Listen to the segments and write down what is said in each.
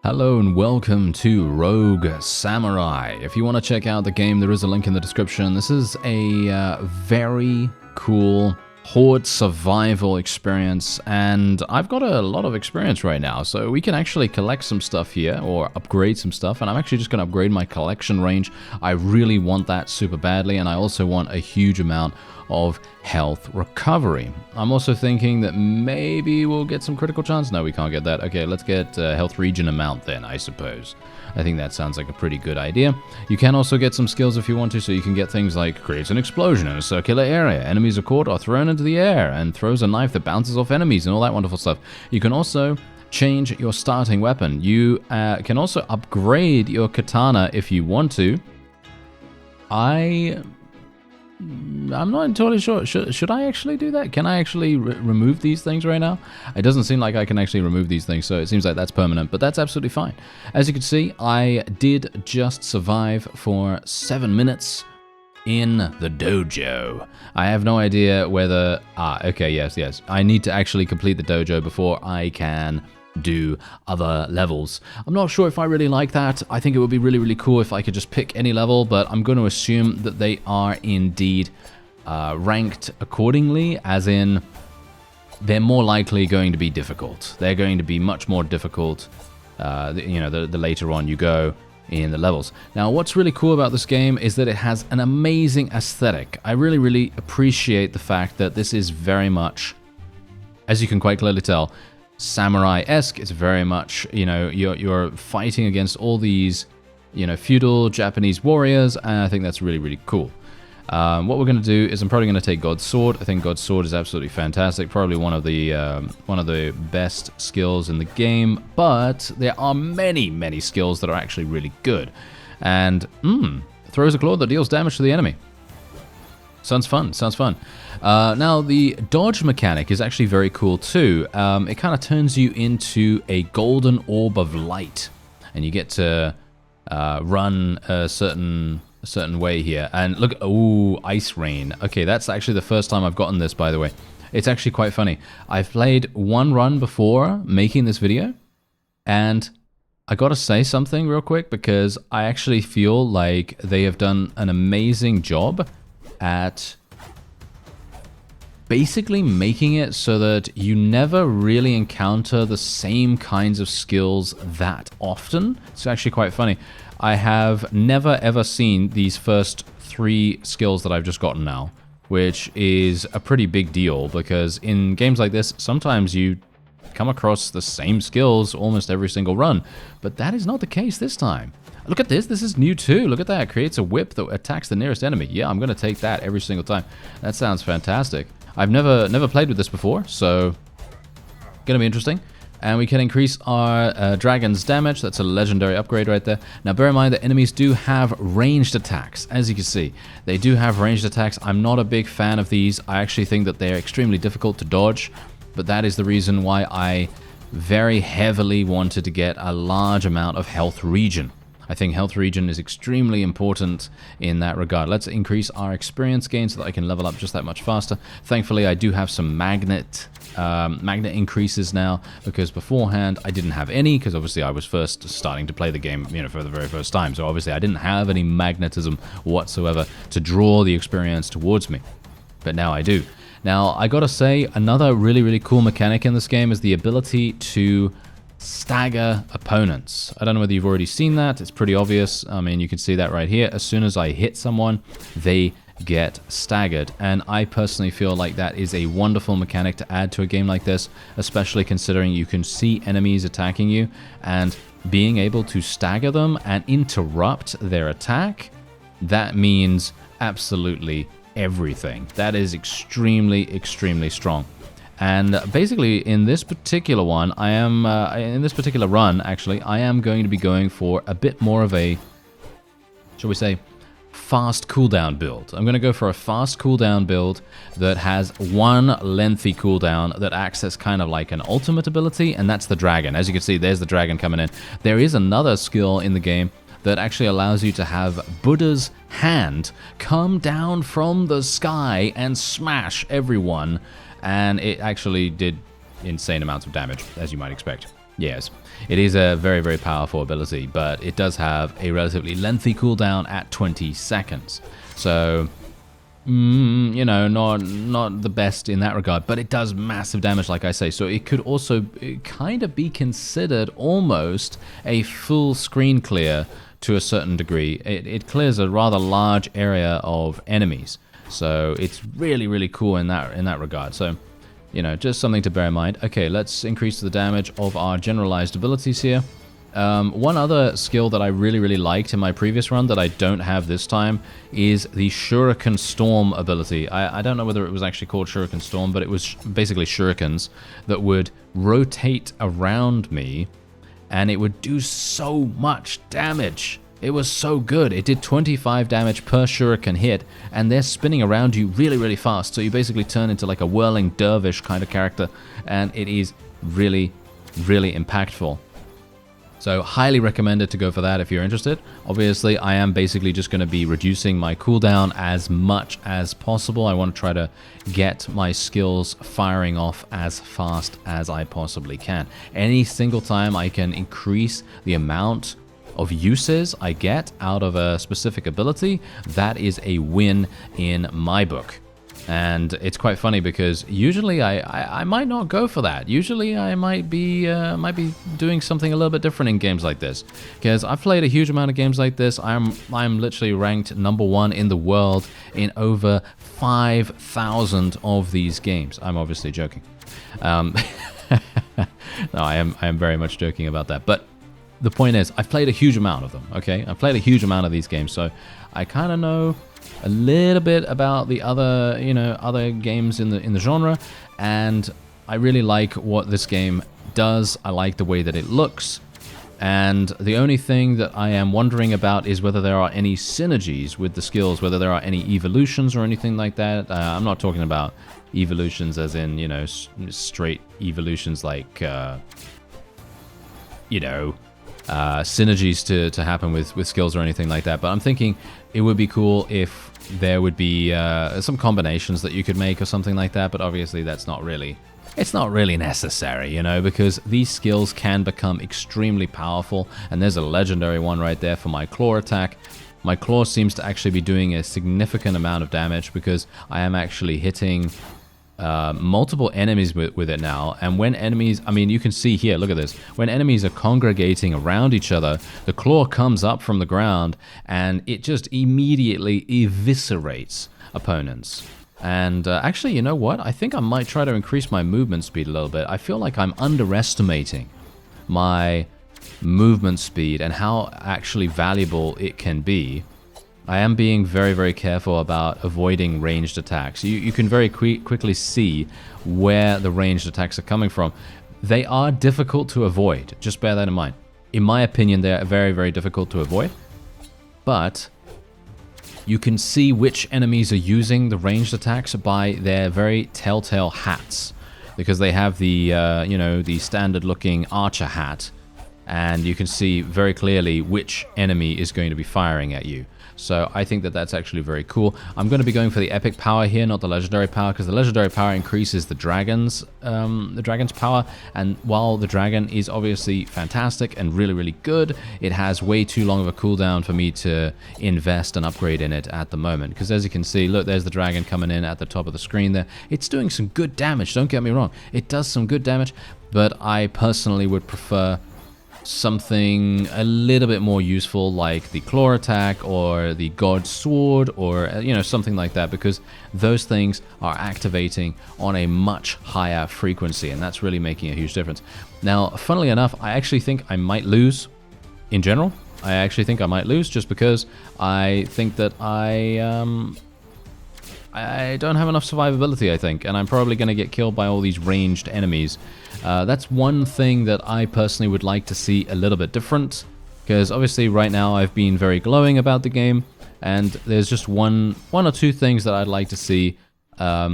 Hello and welcome to Rogue Samurai. If you want to check out the game, there is a link in the description. This is a very cool horde survival experience, and I've got a lot of experience right now, so we can actually collect some stuff here, or upgrade some stuff, and I'm actually just going to upgrade my collection range. I really want that super badly, and I also want a huge amount of health recovery. I'm also thinking that maybe we'll get some critical chance. No, we can't get that. Okay, let's get health regen amount then, I suppose. I think that sounds like a pretty good idea. You can also get some skills if you want to, so you can get things like creates an explosion in a circular area, enemies are caught or thrown into the air, and throws a knife that bounces off enemies, and all that wonderful stuff. You can also change your starting weapon. You can also upgrade your katana if you want to. I'm not entirely sure. Should I actually do that? Can I actually remove these things right now? It doesn't seem like I can actually remove these things, so it seems like that's permanent, but that's absolutely fine. As you can see, I did just survive for 7 minutes in the dojo. I have no idea whether... okay, yes. I need to actually complete the dojo before I can do other levels. I'm not sure if I really like that. I think it would be really cool if I could just pick any level, but I'm going to assume that they are indeed ranked accordingly, as in they're more likely going to be difficult. They're going to be much more difficult, the later on you go in the levels. Now, what's really cool about this game is that it has an amazing aesthetic. I really appreciate the fact that this is very much, as you can quite clearly tell, samurai-esque. It's very much, you're fighting against all these, feudal Japanese warriors, and I think that's really cool. What we're going to do is I'm probably going to take God's Sword. I think God's Sword is absolutely fantastic. Probably one of the best skills in the game, but there are many skills that are actually really good. And, throws a claw that deals damage to the enemy. Sounds fun. Now, the dodge mechanic is actually very cool too. It kind of turns you into a golden orb of light, and you get to run a certain way here. And look, ooh, ice rain. Okay, that's actually the first time I've gotten this, by the way. It's actually quite funny. I've played one run before making this video, and I gotta say something real quick, because I actually feel like they have done an amazing job at basically making it so that you never really encounter the same kinds of skills that often. It's actually quite funny. I have never ever seen these first 3 skills that I've just gotten now, which is a pretty big deal, because in games like this, sometimes you come across the same skills almost every single run, but that is not the case this time. Look at this. This is new too. Look at that. It creates a whip that attacks the nearest enemy. Yeah, I'm going to take that every single time. That sounds fantastic. I've never played with this before, so going to be interesting. And we can increase our dragon's damage. That's a legendary upgrade right there. Now, bear in mind that enemies do have ranged attacks. As you can see, they do have ranged attacks. I'm not a big fan of these. I actually think that they're extremely difficult to dodge, but that is the reason why I very heavily wanted to get a large amount of health regen. I think health regen is extremely important in that regard. Let's increase our experience gain so that I can level up just that much faster. Thankfully, I do have some magnet increases now, because beforehand I didn't have any, because obviously I was first starting to play the game, for the very first time. So obviously I didn't have any magnetism whatsoever to draw the experience towards me. But now I do. Now, I gotta say, another really cool mechanic in this game is the ability to stagger opponents. I don't know whether you've already seen that. It's pretty obvious. I mean, you can see that right here. As soon as I hit someone, they get staggered. And I personally feel like that is a wonderful mechanic to add to a game like this, especially considering you can see enemies attacking you, and being able to stagger them and interrupt their attack, that means absolutely everything. That is extremely strong. And basically, in this particular one, in this particular run, actually, I am going to be going for a bit more of a, shall we say, fast cooldown build. I'm going to go for a fast cooldown build that has one lengthy cooldown that acts as kind of like an ultimate ability, and that's the dragon. As you can see, there's the dragon coming in. There is another skill in the game that actually allows you to have Buddha's hand come down from the sky and smash everyone, and it actually did insane amounts of damage, as you might expect. Yes, it is a very, very powerful ability, but it does have a relatively lengthy cooldown at 20 seconds. So, you know, not the best in that regard, but it does massive damage, like I say. So it could also kind of be considered almost a full screen clear to a certain degree. It clears a rather large area of enemies. So it's really, really cool in that regard. So, you know, just something to bear in mind. Okay, let's increase the damage of our generalized abilities here. One other skill that I really, really liked in my previous run that I don't have this time is the Shuriken Storm ability. I don't know whether it was actually called Shuriken Storm, but it was basically shurikens that would rotate around me, and it would do so much damage. It was so good. It did 25 damage per shuriken hit, and they're spinning around you really, really fast. So you basically turn into like a whirling dervish kind of character, and it is really, really impactful. So highly recommended to go for that if you're interested. Obviously, I am basically just going to be reducing my cooldown as much as possible. I want to try to get my skills firing off as fast as I possibly can. Any single time I can increase the amount of uses I get out of a specific ability, that is a win in my book. And it's quite funny because usually I might not go for that. Usually I might be doing something a little bit different in games like this, because I've played a huge amount of games like this. I'm literally ranked #1 in the world in over 5,000 of these games. I'm obviously joking. No, I am very much joking about that. But the point is, I've played a huge amount of them, okay? I've played a huge amount of these games, so I kind of know a little bit about the other, you know, other games in the genre, and I really like what this game does. I like the way that it looks, and the only thing that I am wondering about is whether there are any synergies with the skills, whether there are any evolutions or anything like that. I'm not talking about evolutions as in, you know, straight evolutions like, you know, synergies to happen with skills or anything like that, but I'm thinking it would be cool if there would be some combinations that you could make or something like that, but obviously it's not really necessary, you know, because these skills can become extremely powerful, and there's a legendary one right there for my claw attack. My claw seems to actually be doing a significant amount of damage because I am actually hitting multiple enemies with it now, and when enemies, I mean, you can see here, look at this, when enemies are congregating around each other, the claw comes up from the ground and it just immediately eviscerates opponents. And actually, you know what, I think I might try to increase my movement speed a little bit. I feel like I'm underestimating my movement speed and how actually valuable it can be. I am being very, very careful about avoiding ranged attacks. You can very quickly see where the ranged attacks are coming from. They are difficult to avoid. Just bear that in mind. In my opinion, they are very, very difficult to avoid. But you can see which enemies are using the ranged attacks by their very telltale hats, because they have the, you know, the standard-looking archer hat, and you can see very clearly which enemy is going to be firing at you. So I think that that's actually very cool. I'm going to be going for the epic power here, not the legendary power, because the legendary power increases the dragon's power. And while the dragon is obviously fantastic and really, really good, it has way too long of a cooldown for me to invest and upgrade in it at the moment. Because as you can see, look, there's the dragon coming in at the top of the screen there. It's doing some good damage, don't get me wrong. It does some good damage, but I personally would prefer something a little bit more useful like the claw attack or the god sword, or you know, something like that, because those things are activating on a much higher frequency, and that's really making a huge difference. Now, funnily enough, I actually think I might lose in general. I actually think I might lose just because I think that I don't have enough survivability, I think, and I'm probably going to get killed by all these ranged enemies. That's one thing that I personally would like to see a little bit different, because obviously right now I've been very glowing about the game, and there's just one or two things that I'd like to see a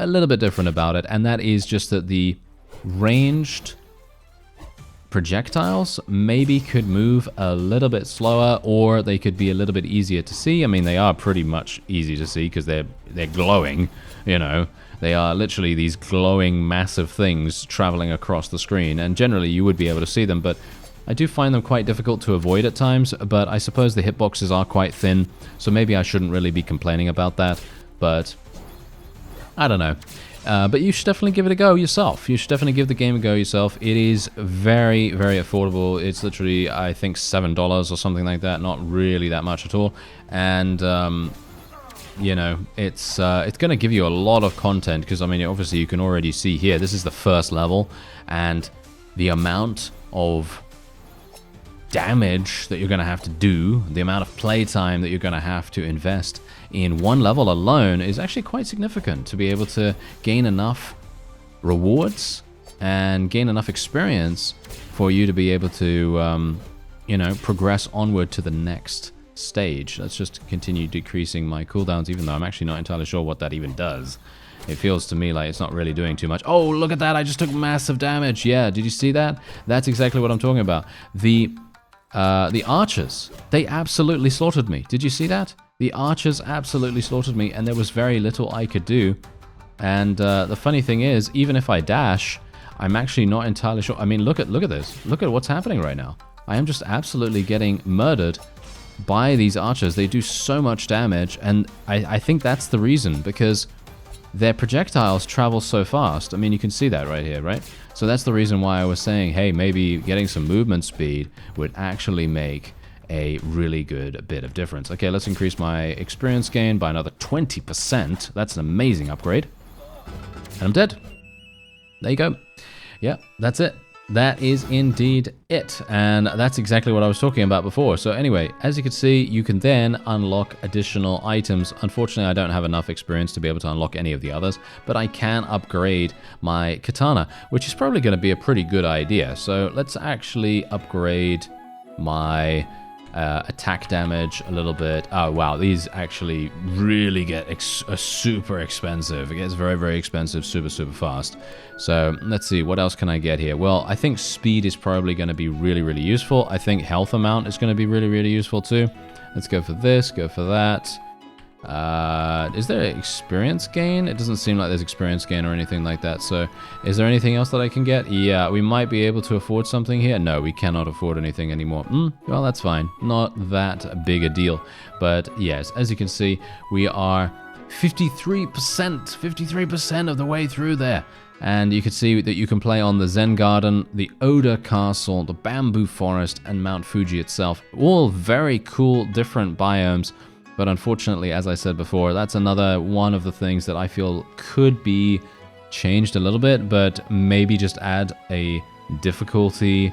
little bit different about it, and that is just that the ranged projectiles maybe could move a little bit slower, or they could be a little bit easier to see. I mean, they are pretty much easy to see because they're glowing, you know. They are literally these glowing, massive things traveling across the screen, and generally you would be able to see them, but I do find them quite difficult to avoid at times, but I suppose the hitboxes are quite thin, so maybe I shouldn't really be complaining about that, but I don't know. But you should definitely give it a go yourself. You should definitely give the game a go yourself. It is very, very affordable. It's literally, I think, $7 or something like that. Not really that much at all. And, you know, it's going to give you a lot of content because, I mean, obviously you can already see here, this is the first level. And the amount of damage that you're going to have to do, the amount of playtime that you're going to have to invest in one level alone is actually quite significant to be able to gain enough rewards and gain enough experience for you to be able to, you know, progress onward to the next stage. Let's just continue decreasing my cooldowns, even though I'm actually not entirely sure what that even does. It feels to me like it's not really doing too much. Oh, look at that. I just took massive damage. Yeah, did you see that? That's exactly what I'm talking about. The archers, they absolutely slaughtered me. Did you see that? The archers absolutely slaughtered me, and there was very little I could do. And the funny thing is, even if I dash, I'm actually not entirely sure. I mean, look at this. Look at what's happening right now. I am just absolutely getting murdered by these archers. They do so much damage, and I think that's the reason, because their projectiles travel so fast. I mean, you can see that right here, right? So that's the reason why I was saying, hey, maybe getting some movement speed would actually make a really good bit of difference. Okay, let's increase my experience gain by another 20%. That's an amazing upgrade. And I'm dead. There you go. Yeah, that's it. That is indeed it. And that's exactly what I was talking about before. So anyway, as you can see, you can then unlock additional items. Unfortunately, I don't have enough experience to be able to unlock any of the others, but I can upgrade my katana, which is probably going to be a pretty good idea. So let's actually upgrade my attack damage a little bit. Oh wow, these actually really get super expensive. It gets very, very expensive super fast. So let's see, what else can I get here? Well, I think speed is probably going to be really, really useful. I think health amount is going to be really, really useful too. Let's go for this, go for that. Is there experience gain? It doesn't seem like there's experience gain or anything like that. So is there anything else that I can get? Yeah, we might be able to afford something here. No, we cannot afford anything anymore. Well, that's fine. Not that big a deal. But yes, as you can see, we are 53% of the way through there. And you can see that you can play on the Zen Garden, the Oda Castle, the Bamboo Forest, and Mount Fuji itself. All very cool, different biomes. But unfortunately, as I said before, that's another one of the things that I feel could be changed a little bit, but maybe just add a difficulty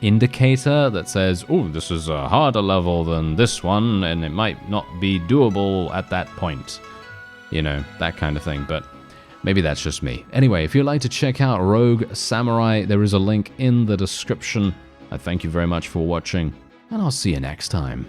indicator that says, oh, this is a harder level than this one, and it might not be doable at that point. You know, that kind of thing, but maybe that's just me. Anyway, if you'd like to check out Rogue Samurai, there is a link in the description. I thank you very much for watching, and I'll see you next time.